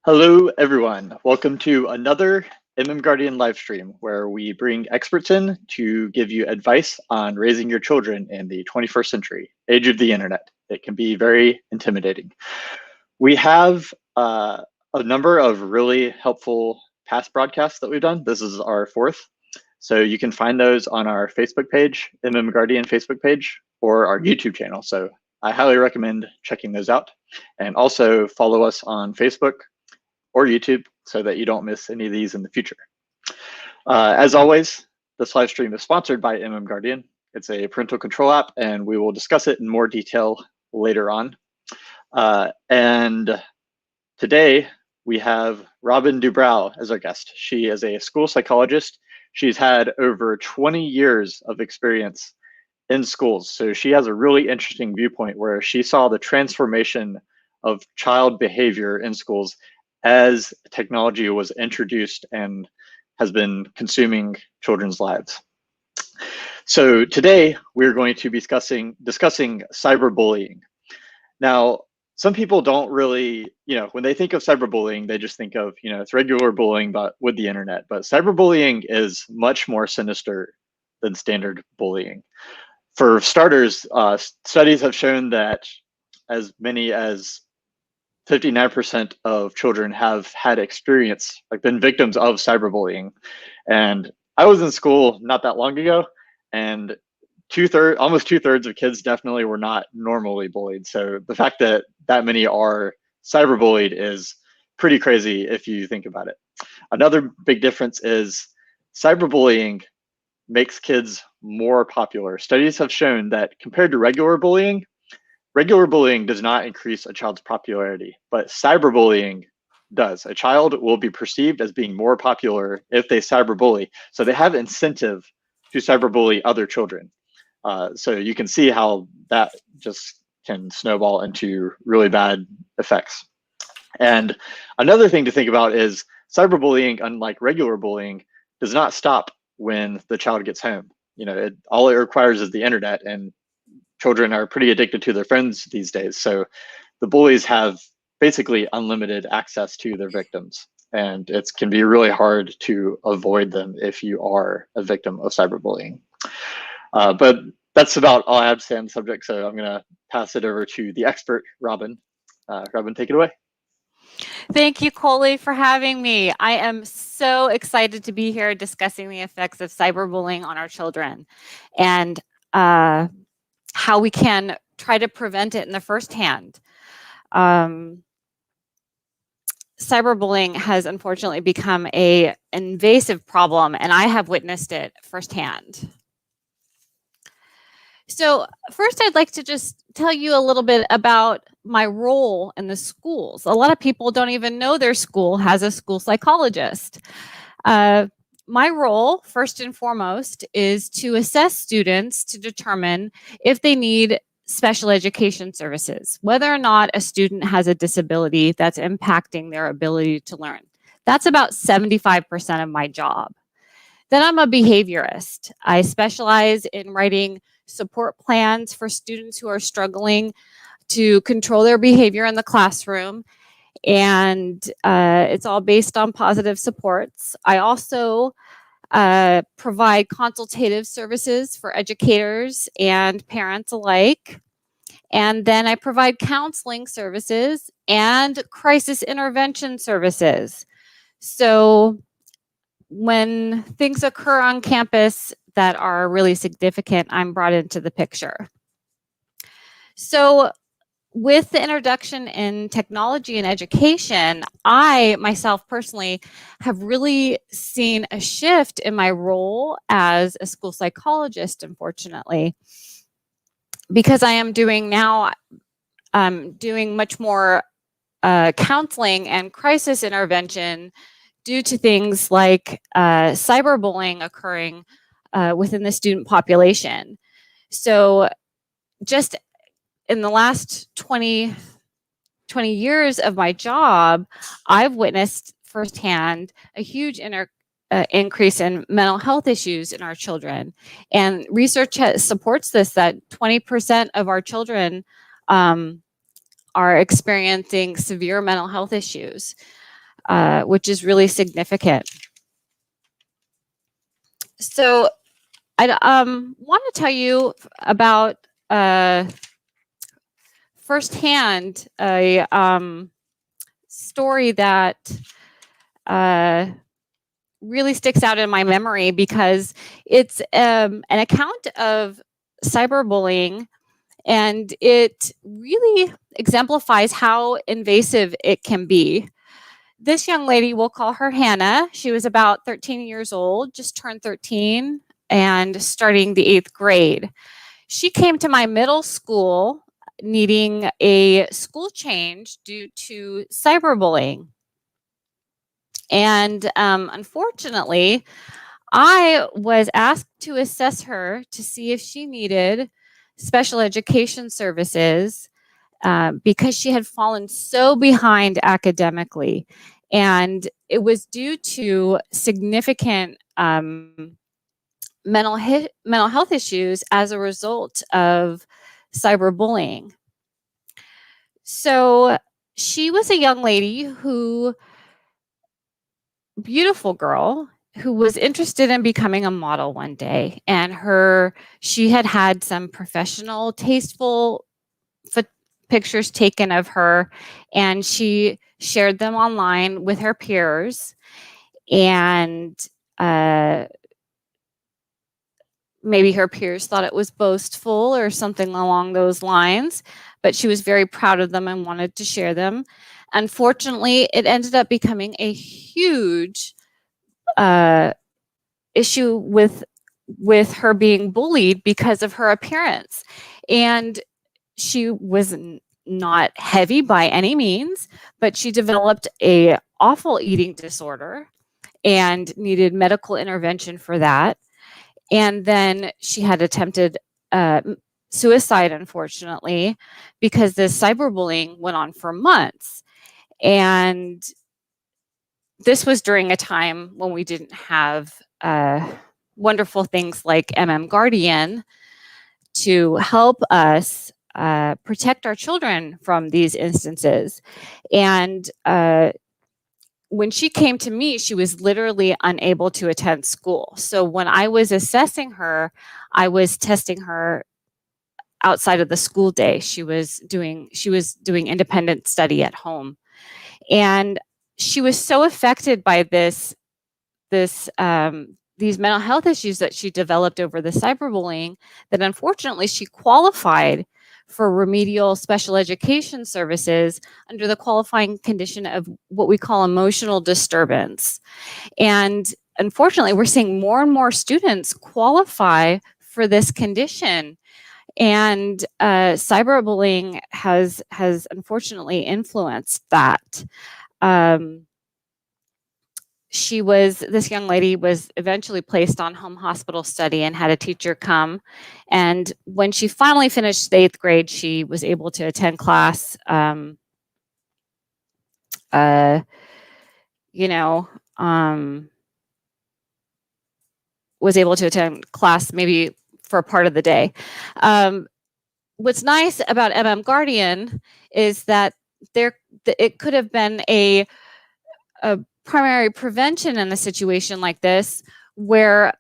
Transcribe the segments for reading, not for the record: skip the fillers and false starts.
Hello, everyone. Welcome to another Guardian live stream where we bring experts in to give you advice on raising your children in the 21st century, age of the internet. It can be very intimidating. We have a number of really helpful past broadcasts that we've done. This is our fourth. So you can find those on our Facebook page, Guardian Facebook page, or our YouTube channel. So I highly recommend checking those out. And also follow us on Facebook or YouTube so that you don't miss any of these in the future. As always, this live stream is sponsored by Guardian. It's a parental control app, and we will discuss it in more detail later on. And today we have Robyn Dubrow as our guest. She is a school psychologist. She's had over 20 years of experience in schools. So she has a really interesting viewpoint where she saw the transformation of child behavior in schools as technology was introduced and has been consuming children's lives. So today we're going to be discussing cyberbullying. Now, some people don't really, when they think of cyberbullying, they just think of, it's regular bullying, but with the internet. But cyberbullying is much more sinister than standard bullying. For starters, studies have shown that as many as 59% of children have had experience, been victims of cyberbullying. And I was in school not that long ago, and almost two-thirds of kids definitely were not normally bullied. So the fact that that many are cyberbullied is pretty crazy if you think about it. Another big difference is cyberbullying makes kids more popular. Studies have shown that compared to regular bullying does not increase a child's popularity, but cyberbullying does. A child will be perceived as being more popular if they cyberbully. So they have incentive to cyberbully other children. So you can see how that just can snowball into really bad effects. And another thing to think about is cyberbullying, unlike regular bullying, does not stop when the child gets home. All it requires is the internet, and children are pretty addicted to their phones these days. So the bullies have basically unlimited access to their victims. And it can be really hard to avoid them if you are a victim of cyberbullying. But that's about all I have to say on the subject. So I'm going to pass it over to the expert, Robyn. Robyn, take it away. Thank you, Coley, for having me. I am so excited to be here discussing the effects of cyberbullying on our children and how we can try to prevent it in the first hand. Cyberbullying has unfortunately become an invasive problem, and I have witnessed it firsthand. So first, I'd like to just tell you a little bit about my role in the schools. A lot of people don't even know their school has a school psychologist. My role, first and foremost, is to assess students to determine if they need special education services, whether or not a student has a disability that's impacting their ability to learn. That's about 75% of my job. Then I'm a behaviorist. I specialize in writing support plans for students who are struggling to control their behavior in the classroom. And it's all based on positive supports. I also provide consultative services for educators and parents alike. And then I provide counseling services and crisis intervention services. So when things occur on campus that are really significant, I'm brought into the picture. So with the introduction in technology and education, I myself personally have really seen a shift in my role as a school psychologist, unfortunately, because I am doing much more counseling and crisis intervention due to things like cyberbullying occurring within the student population. So just in the last 20 years of my job, I've witnessed firsthand a huge increase in mental health issues in our children. And research supports this, that 20% of our children are experiencing severe mental health issues. which is really significant. So I want to tell you about firsthand a story that really sticks out in my memory because it's an account of cyberbullying, and it really exemplifies how invasive it can be. This young lady, we'll call her Hannah. She was about 13 years old, just turned 13 and starting the 8th grade. She came to my middle school needing a school change due to cyberbullying. And unfortunately, I was asked to assess her to see if she needed special education services because she had fallen so behind academically. And it was due to significant mental health issues as a result of cyberbullying. So she was a young lady beautiful girl who was interested in becoming a model one day, and she had some professional, tasteful pictures taken of her, and she shared them online with her peers, and maybe her peers thought it was boastful or something along those lines, but she was very proud of them and wanted to share them. Unfortunately, it ended up becoming a huge issue with her being bullied because of her appearance. And she was not heavy by any means, but she developed a awful eating disorder and needed medical intervention for that. And then she had attempted suicide, unfortunately, because this cyberbullying went on for months. And this was during a time when we didn't have wonderful things like Guardian to help us protect our children from these instances. And when she came to me, she was literally unable to attend school. So when I was assessing her, I was testing her outside of the school day. She was doing independent study at home. And she was so affected by these mental health issues that she developed over the cyberbullying that unfortunately she qualified for remedial special education services under the qualifying condition of what we call emotional disturbance. And unfortunately, we're seeing more and more students qualify for this condition. And cyberbullying has unfortunately influenced that. This young lady was eventually placed on home hospital study and had a teacher come. And when she finally finished the 8th grade, she was able to attend class, was able to attend class maybe for a part of the day. What's nice about Guardian is that it could have been a primary prevention in a situation like this, where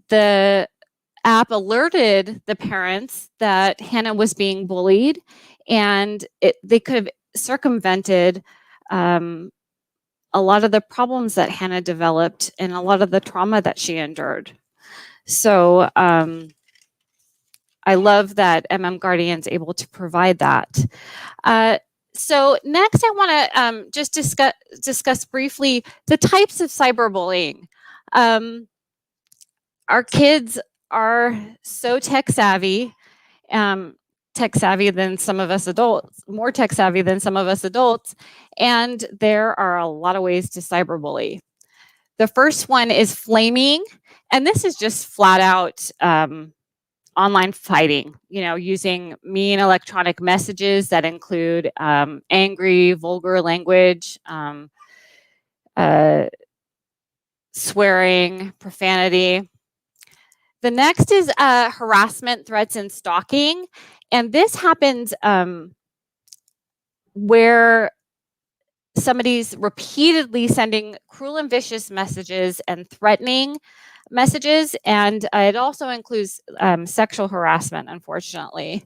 the app alerted the parents that Hannah was being bullied, and they could have circumvented a lot of the problems that Hannah developed and a lot of the trauma that she endured. So I love that Guardian's able to provide that. So next, I want to just discuss briefly the types of cyberbullying. Our kids are so tech savvy than some of us adults, more tech savvy than some of us adults, and there are a lot of ways to cyberbully. The first one is flaming, and this is just flat out online fighting, using mean electronic messages that include angry, vulgar language, swearing, profanity. The next is harassment, threats, and stalking. And this happens where somebody's repeatedly sending cruel and vicious messages and threatening messages, and it also includes sexual harassment, unfortunately.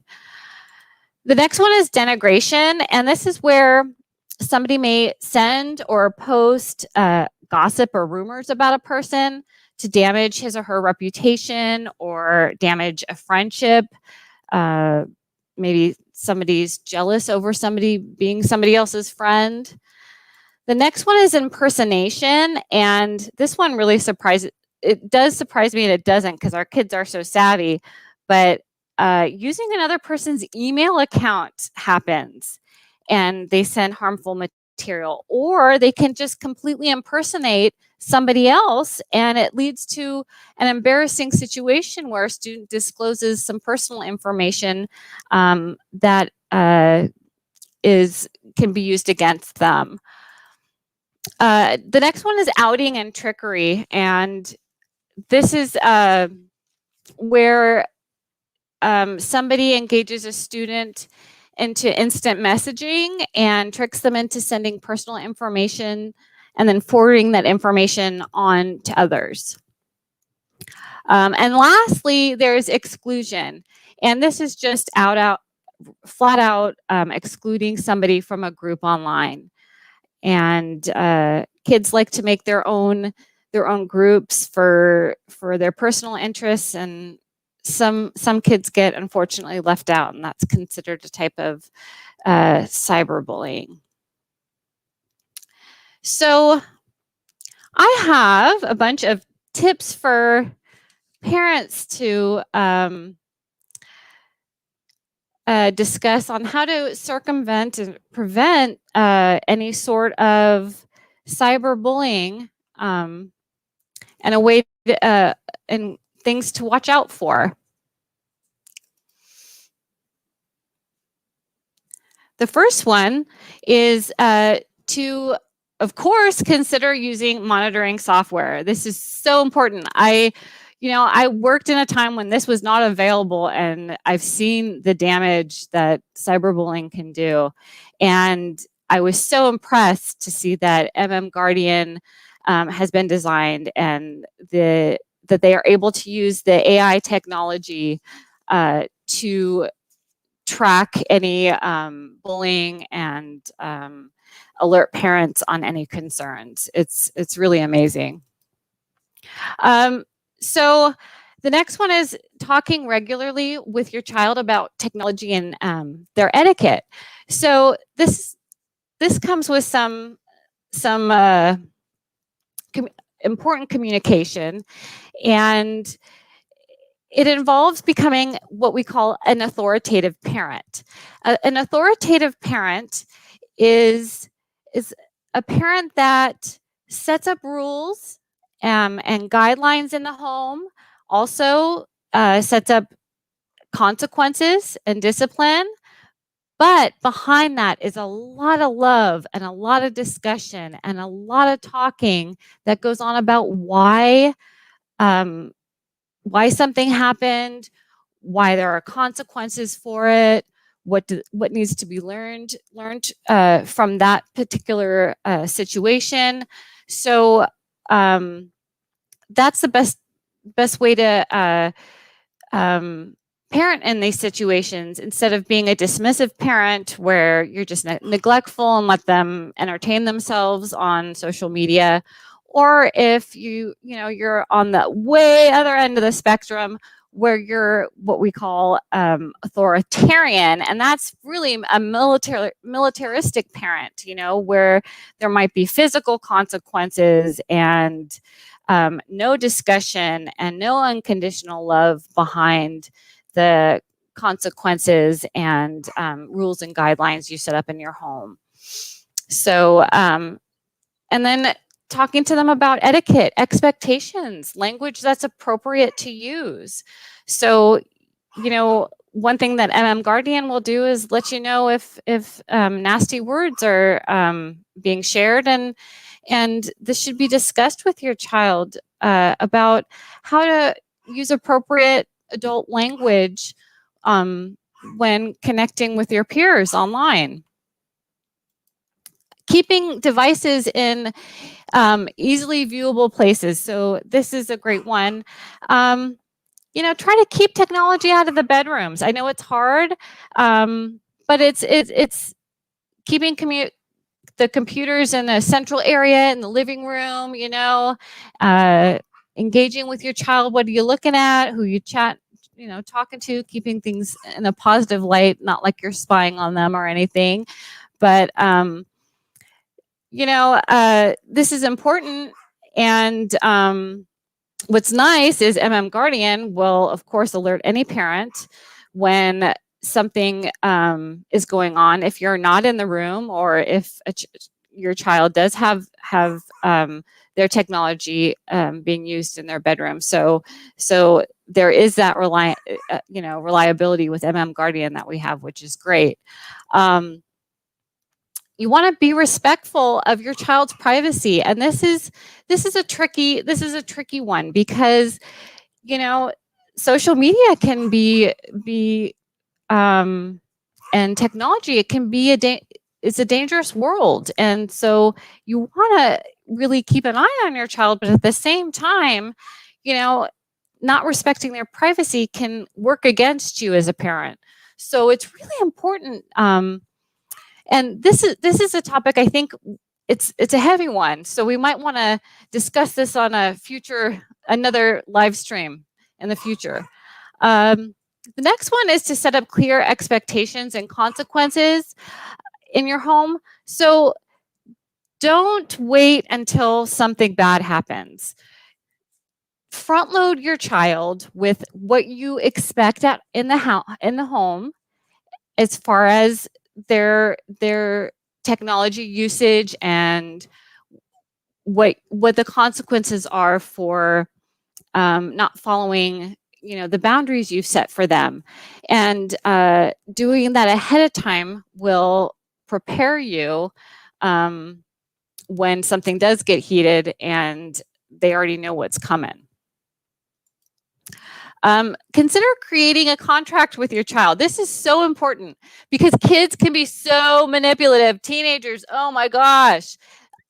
The next one is denigration, and this is where somebody may send or post gossip or rumors about a person to damage his or her reputation or damage a friendship. Maybe somebody's jealous over somebody being somebody else's friend. The next one is impersonation, and this one really it does surprise me and it doesn't, because our kids are so savvy, but using another person's email account happens, and they send harmful material, or they can just completely impersonate somebody else, and it leads to an embarrassing situation where a student discloses some personal information that can be used against them. The next one is outing and trickery, and this is where somebody engages a student into instant messaging and tricks them into sending personal information and then forwarding that information on to others. And lastly, there's exclusion, and this is just flat out excluding somebody from a group online. And kids like to make their own groups for their personal interess, and some kids get unfortunately left out, and that's considered a type of cyberbullying. So I have a bunch of tips for parents to discuss on how to circumvent and prevent any sort of cyberbullying, and a way to, and things to watch out for. The first one is to, of course, consider using monitoring software. This is so important. I worked in a time when this was not available, and I've seen the damage that cyberbullying can do. And I was so impressed to see that Guardian has been designed, and that they are able to use the AI technology to track any bullying and alert parents on any concerns. It's really amazing. So the next one is talking regularly with your child about technology and their etiquette. So this comes with some important communication, and it involves becoming what we call an authoritative parent. An authoritative parent is a parent that sets up rules and guidelines in the home, also sets up consequences and discipline. But behind that is a lot of love and a lot of discussion and a lot of talking that goes on about why something happened, why there are consequences for it, what needs to be learned from that particular situation. So that's the best way to parent in these situations, instead of being a dismissive parent where you're just neglectful and let them entertain themselves on social media. Or if you're on the way other end of the spectrum where you're what we call authoritarian, and that's really a militaristic parent, where there might be physical consequences and no discussion and no unconditional love behind the consequences and rules and guidelines you set up in your home. So, and then talking to them about etiquette, expectations, language that's appropriate to use. So, one thing that Guardian will do is let you know if nasty words are being shared, and this should be discussed with your child about how to use appropriate adult language when connecting with your peers online. keeping devices in easily viewable places. So this is a great one. You know, try to keep technology out of the bedrooms. I know it's hard, but it's keeping the computers in a central area in the living room. You know, engaging with your child. What are you looking at? Who you talking to? Keeping things in a positive light, not like you're spying on them or anything. But this is important. And what's nice is Guardian will, of course, alert any parent when something is going on. If you're not in the room, or if your child does have their technology being used in their bedroom. So there is that reliability with Guardian that we have, which is great. You want to be respectful of your child's privacy, and this is a tricky one, because social media can be and technology, it can be it's a dangerous world, and so you want to really keep an eye on your child, but at the same time, not respecting their privacy can work against you as a parent. So it's really important. And this is a topic, I think it's a heavy one. So we might want to discuss this on another live stream in the future. The next one is to set up clear expectations and consequences in your home. So don't wait until something bad happens. Front load your child with what you expect in the home, as far as their technology usage, and what the consequences are for not following the boundaries you've set for them. And doing that ahead of time will prepare you when something does get heated and they already know what's coming. Consider creating a contract with your child. This is so important, because kids can be so manipulative. Teenagers, oh my gosh.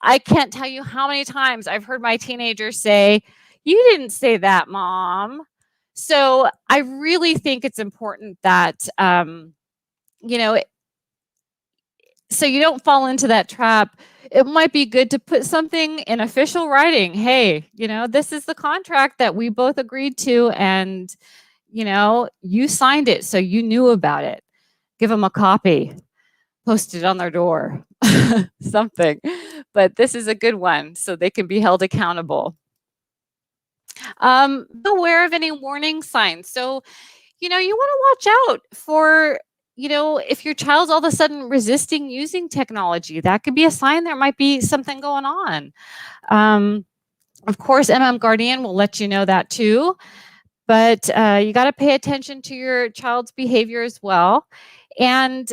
I can't tell you how many times I've heard my teenagers say, "You didn't say that, Mom." So I really think it's important that, so you don't fall into that trap. It might be good to put something in official writing. Hey, this is the contract that we both agreed to, and, you signed it, so you knew about it. Give them a copy, post it on their door, something. But this is a good one, so they can be held accountable. Be aware of any warning signs. So, you want to watch out for, if your child's all of a sudden resisting using technology, that could be a sign there might be something going on. Of course, Guardian will let you know that too, but you got to pay attention to your child's behavior as well. And,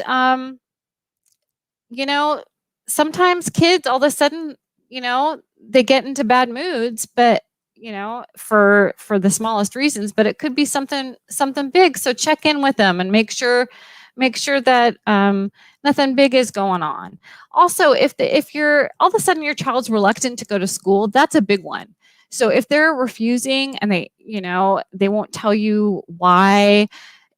sometimes kids all of a sudden, they get into bad moods, but for the smallest reasons, but it could be something big. So check in with them and make sure that nothing big is going on. Also, if you're all of a sudden your child's reluctant to go to school, that's a big one. So if they're refusing and they won't tell you why,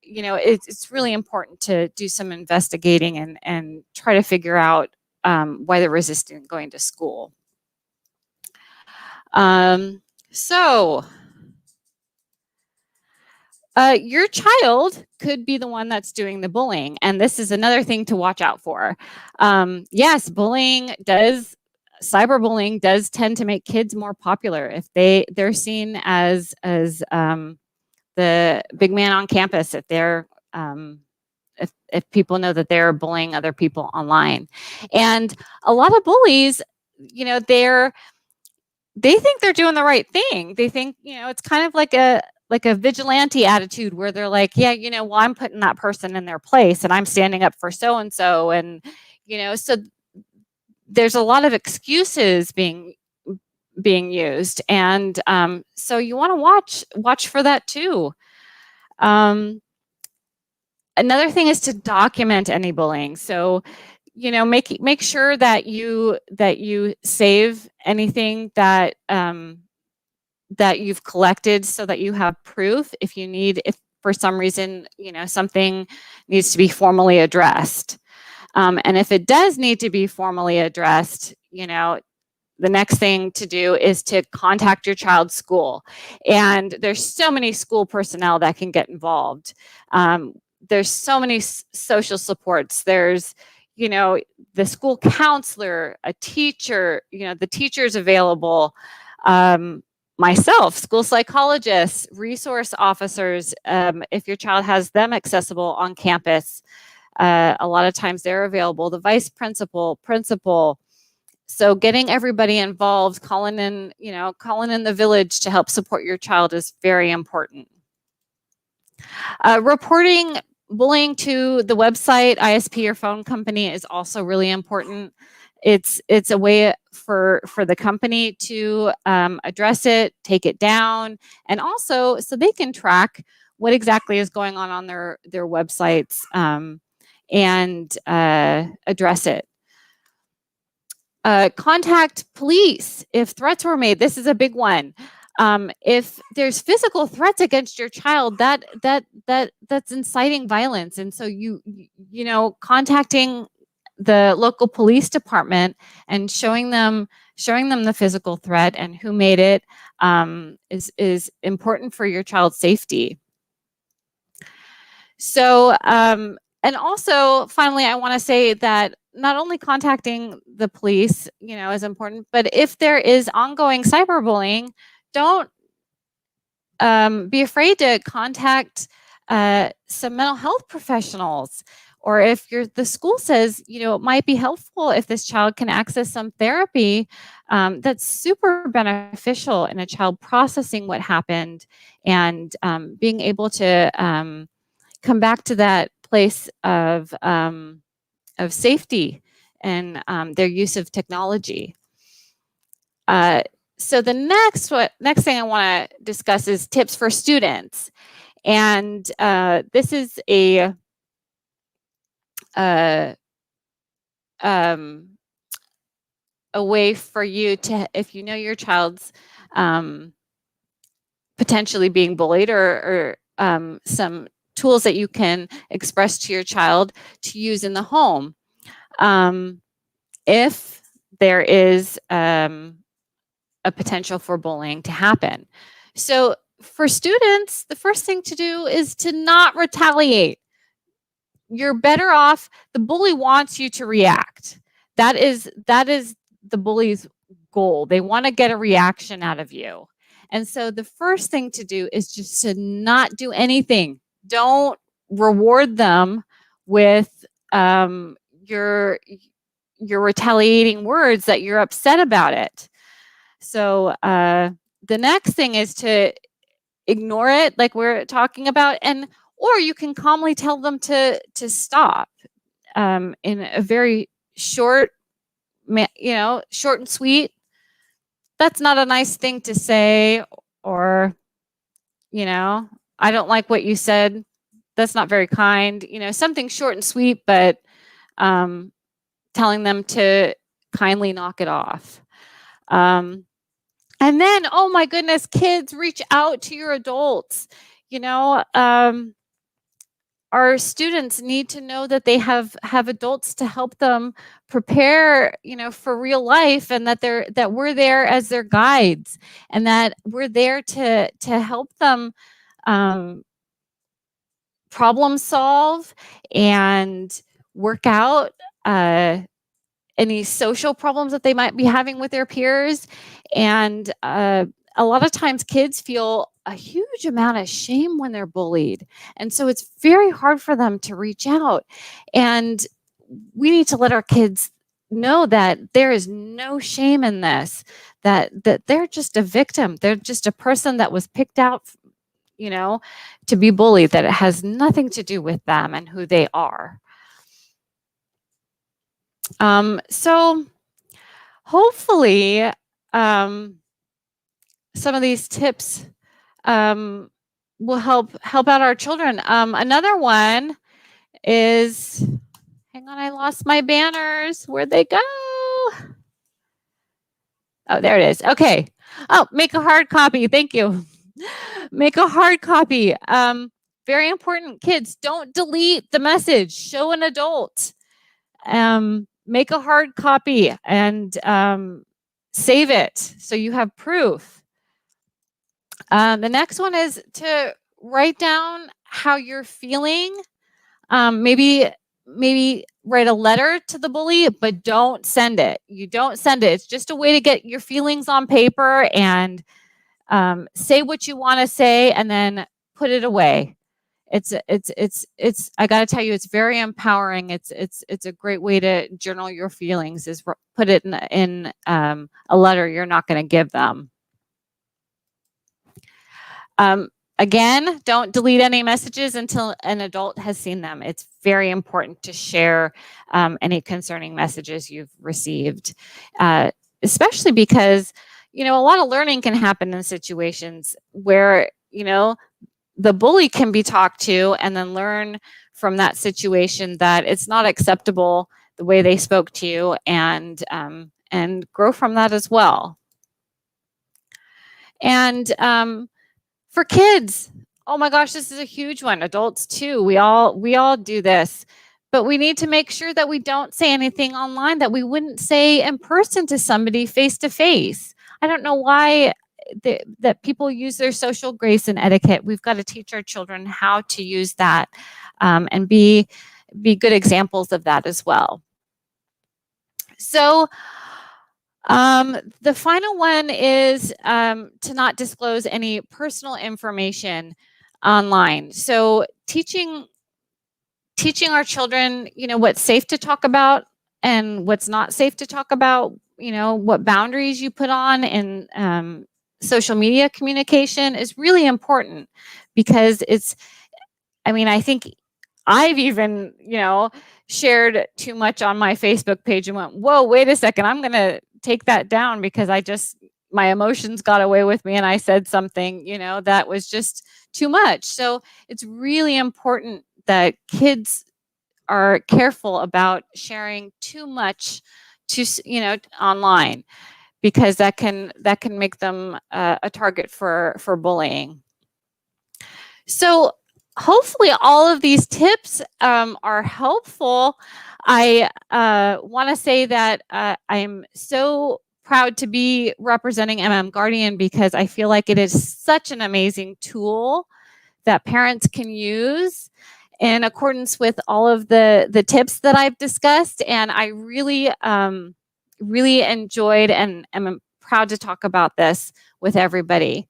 it's really important to do some investigating and try to figure out why they're resisting going to school. So your child could be the one that's doing the bullying, and this is another thing to watch out for. Yes, cyberbullying does tend to make kids more popular if they're seen as the big man on campus, if they're if people know that they're bullying other people online. And a lot of bullies, they think they're doing the right thing. They think, it's kind of like a vigilante attitude, where they're like, yeah, well, I'm putting that person in their place and I'm standing up for so-and-so. And, so there's a lot of excuses being used. And so you want to watch for that too. Another thing is to document any bullying. So, make sure that you save anything that that you've collected so that you have proof if for some reason, something needs to be formally addressed. And if it does need to be formally addressed, the next thing to do is to contact your child's school. And there's so many school personnel that can get involved. There's so many social supports. There's, the school counselor, a teacher, the teachers available, myself, school psychologists, resource officers, if your child has them accessible on campus. A lot of times they're available, the vice principal. So getting everybody involved, calling in the village to help support your child is very important. Reporting bullying to the website, ISP, or phone company is also really important. It's a way for the company to address it, take it down, and also so they can track what exactly is going on their websites and address it. Contact police if threats were made. This is a big one. If there's physical threats against your child, that's inciting violence, and so contacting the local police department and showing them the physical threat and who made it is important for your child's safety. So, and also, finally, I want to say that not only contacting the police, is important, but if there is ongoing cyberbullying, don't be afraid to contact some mental health professionals. Or if the school says, it might be helpful if this child can access some therapy, that's super beneficial in a child processing what happened and being able to come back to that place of safety and their use of technology. So the next thing I want to discuss is tips for students, and this is a way for you to, if you know your child's potentially being bullied, or some tools that you can express to your child to use in the home if there is a potential for bullying to happen. So for students, the first thing to do is to not retaliate. You're better off. The bully wants you to react. That is the bully's goal. They want to get a reaction out of you. And so the first thing to do is just to not do anything. Don't reward them with your retaliating words that you're upset about it. So the next thing is to ignore it, like we're talking about, or you can calmly tell them to stop in a very short, short and sweet. That's not a nice thing to say, or, I don't like what you said. That's not very kind. Something short and sweet, but telling them to kindly knock it off. And then, oh my goodness, kids, reach out to your adults. Our students need to know that they have adults to help them prepare, for real life, and that we're there as their guides, and that we're there to help them problem solve and work out any social problems that they might be having with their peers. And a lot of times kids feel a huge amount of shame when they're bullied. And so it's very hard for them to reach out. And we need to let our kids know that there is no shame in this, that they're just a victim. They're just a person that was picked out, to be bullied, that it has nothing to do with them and who they are. So hopefully some of these tips will help out our children. Another one is Hang on, I lost my banners. Where'd they go? Oh, there it is. Okay. Oh, make a hard copy. Thank you. Make a hard copy. Very important. Kids, don't delete the message. Show an adult. Make a hard copy and save it so you have proof. The next one is to write down how you're feeling. Maybe write a letter to the bully, but don't send it. You don't send it. It's just a way to get your feelings on paper and say what you want to say and then put it away. It's I got to tell you, it's very empowering. It's a great way to journal your feelings, is put it in a letter you're not going to give them. Again, don't delete any messages until an adult has seen them. It's very important to share any concerning messages you've received, especially because, a lot of learning can happen in situations where, the bully can be talked to and then learn from that situation that it's not acceptable the way they spoke to you, and grow from that as well. And for kids, oh my gosh, this is a huge one. Adults too. We all do this, but we need to make sure that we don't say anything online that we wouldn't say in person to somebody face to face. I don't know why that people use their social grace and etiquette. We've got to teach our children how to use that and be good examples of that as well. So the final one is to not disclose any personal information online. So teaching our children, what's safe to talk about and what's not safe to talk about, what boundaries you put on in social media communication is really important, because I think I've even, shared too much on my Facebook page and went, whoa, wait a second, I'm going to take that down because my emotions got away with me and I said something, that was just too much. So it's really important that kids are careful about sharing too much online, because that can make them a target for bullying. So hopefully all of these tips are helpful. I want to say that I'm so proud to be representing Guardian, because I feel like it is such an amazing tool that parents can use in accordance with all of the tips that I've discussed. And I really enjoyed and am proud to talk about this with everybody.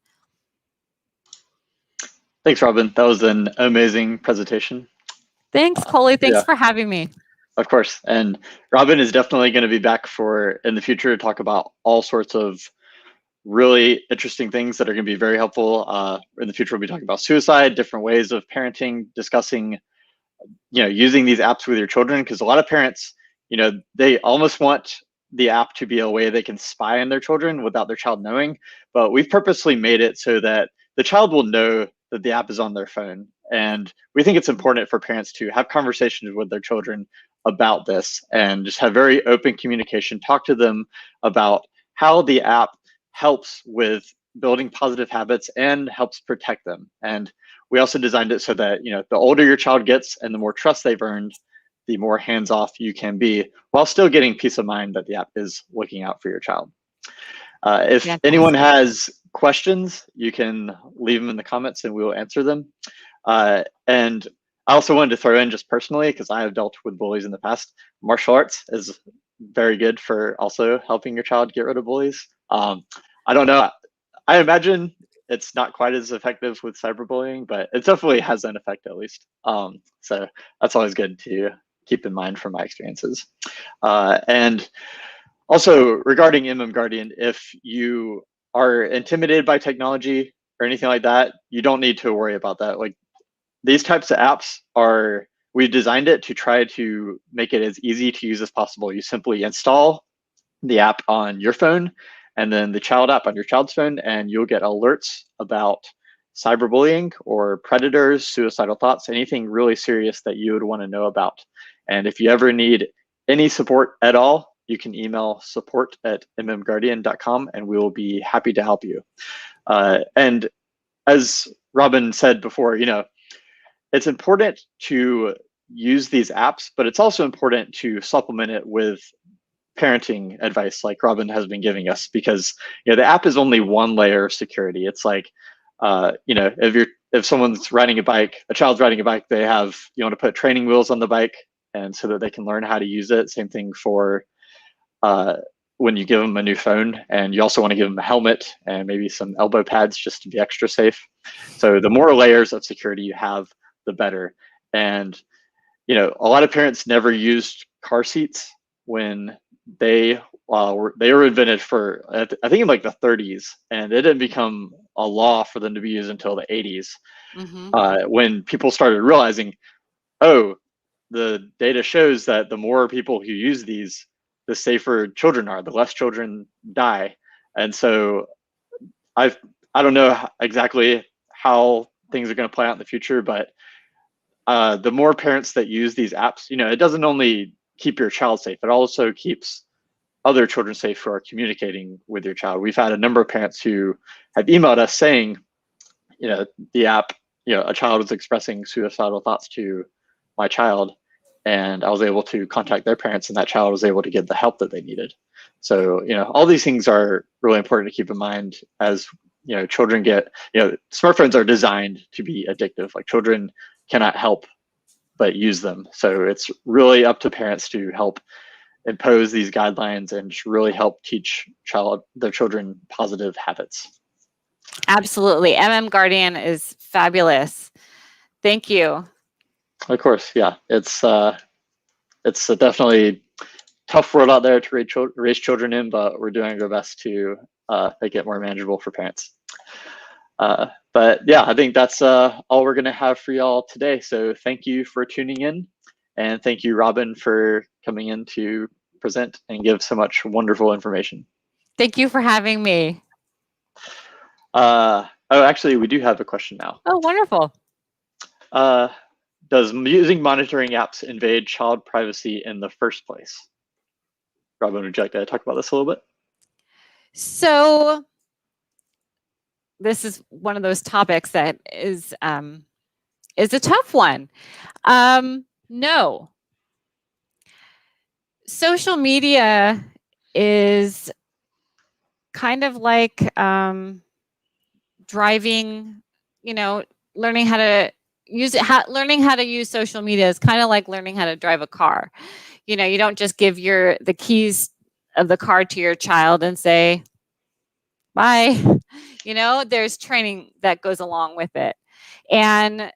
Thanks, Robyn. That was an amazing presentation. Thanks, Coley. Thanks for having me. Of course. And Robyn is definitely going to be back in the future to talk about all sorts of really interesting things that are going to be very helpful. In the future, we'll be talking about suicide, different ways of parenting, discussing, using these apps with your children, because a lot of parents, they almost want the app to be a way they can spy on their children without their child knowing. But we've purposely made it so that the child will know that the app is on their phone. And we think it's important for parents to have conversations with their children about this and just have very open communication, talk to them about how the app helps with building positive habits and helps protect them. And we also designed it so that, the older your child gets and the more trust they've earned, the more hands-off you can be, while still getting peace of mind that the app is looking out for your child. If anyone has questions, you can leave them in the comments and we will answer them. And I also wanted to throw in, just personally, because I have dealt with bullies in the past, martial arts is very good for also helping your child get rid of bullies. I don't know. I imagine it's not quite as effective with cyberbullying, but it definitely has an effect at least. So that's always good to keep in mind from my experiences. And also regarding Guardian, if you are intimidated by technology or anything like that, you don't need to worry about that. Like, these types of apps we designed it to try to make it as easy to use as possible. You simply install the app on your phone and then the child app on your child's phone, and you'll get alerts about cyberbullying or predators, suicidal thoughts, anything really serious that you would want to know about. And if you ever need any support at all, you can email support@mmguardian.com, and we will be happy to help you. And as Robyn said before, it's important to use these apps, but it's also important to supplement it with parenting advice like Robyn has been giving us, because the app is only one layer of security. It's like if someone's riding a bike, a child's riding a bike, you want to put training wheels on the bike, and so that they can learn how to use it. Same thing for when you give them a new phone, and you also want to give them a helmet and maybe some elbow pads just to be extra safe. So the more layers of security you have, the better. And a lot of parents never used car seats when they were invented for, I think, in like the 30s, and it didn't become a law for them to be used until the 80s. When people started realizing, oh, the data shows that the more people who use these, the safer children are, the less children die. And so I don't know exactly how things are going to play out in the future, but the more parents that use these apps, it doesn't only keep your child safe, it also keeps other children safe who are communicating with your child. We've had a number of parents who have emailed us saying, the app, a child was expressing suicidal thoughts to my child, and I was able to contact their parents, and that child was able to get the help that they needed. So, all these things are really important to keep in mind as, children get, smartphones are designed to be addictive. Like, children cannot help but use them. So it's really up to parents to help impose these guidelines and just really help teach their children positive habits. Absolutely. Guardian is fabulous. Thank you. Of course, yeah. It's definitely tough world out there to raise children in, but we're doing our best to make it more manageable for parents. But yeah, I think that's all we're going to have for y'all today. So thank you for tuning in, and thank you, Robyn, for coming in to present and give so much wonderful information. Thank you for having me. Actually, we do have a question now. Oh, wonderful. Does using monitoring apps invade child privacy in the first place? Robyn, would you like to talk about this a little bit? So this is one of those topics that is a tough one. No. Social media is kind of like driving, learning how to use it. Learning how to use social media is kind of like learning how to drive a car. You don't just give the keys of the car to your child and say, bye. There's training that goes along with it. And,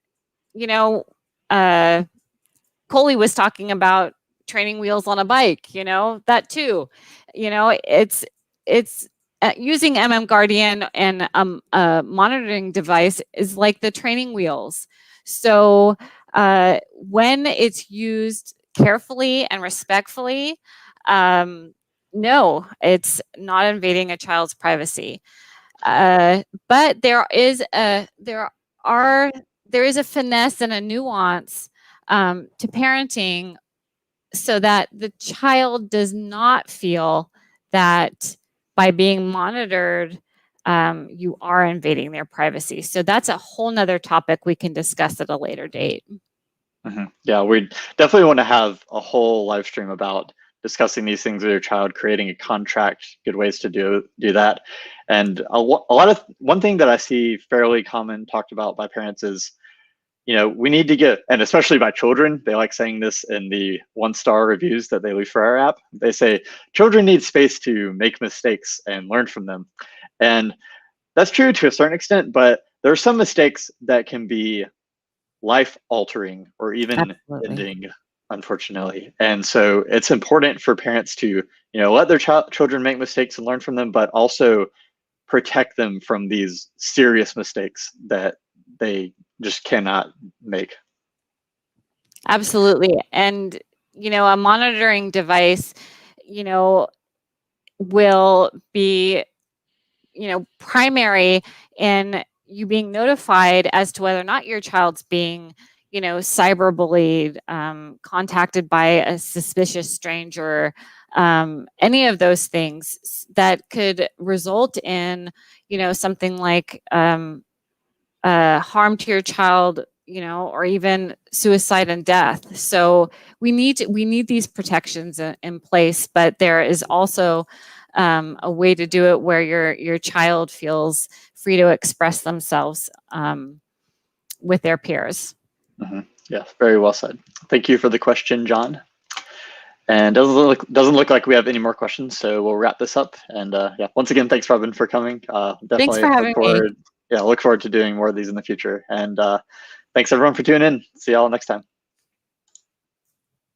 Coley was talking about training wheels on a bike, that too. It's using Guardian and a monitoring device is like the training wheels. So when it's used carefully and respectfully, no, it's not invading a child's privacy. But there is a finesse and a nuance to parenting, so that the child does not feel that by being monitored, you are invading their privacy. So that's a whole nother topic we can discuss at a later date. Mm-hmm. Yeah, we definitely want to have a whole live stream about discussing these things with your child, creating a contract, good ways to do that. And one thing that I see fairly common talked about by parents is, we need to get, and especially by children, they like saying this in the 1-star reviews that they leave for our app. They say children need space to make mistakes and learn from them. And that's true to a certain extent, but there are some mistakes that can be life altering or even ending, unfortunately. And so it's important for parents to, let their children make mistakes and learn from them, but also protect them from these serious mistakes that they just cannot make. Absolutely. And, a monitoring device, will be, primary in you being notified as to whether or not your child's being, cyberbullied, contacted by a suspicious stranger, any of those things that could result in, something like harm to your child, or even suicide and death. So we need these protections in place, but there is also a way to do it where your child feels free to express themselves with their peers. Mm-hmm. Yeah, very well said. Thank you for the question, John. And doesn't look like we have any more questions, so we'll wrap this up. And yeah, once again, thanks, Robyn, for coming. Definitely thanks for having me. Yeah, look forward to doing more of these in the future. And thanks everyone for tuning in. See y'all next time.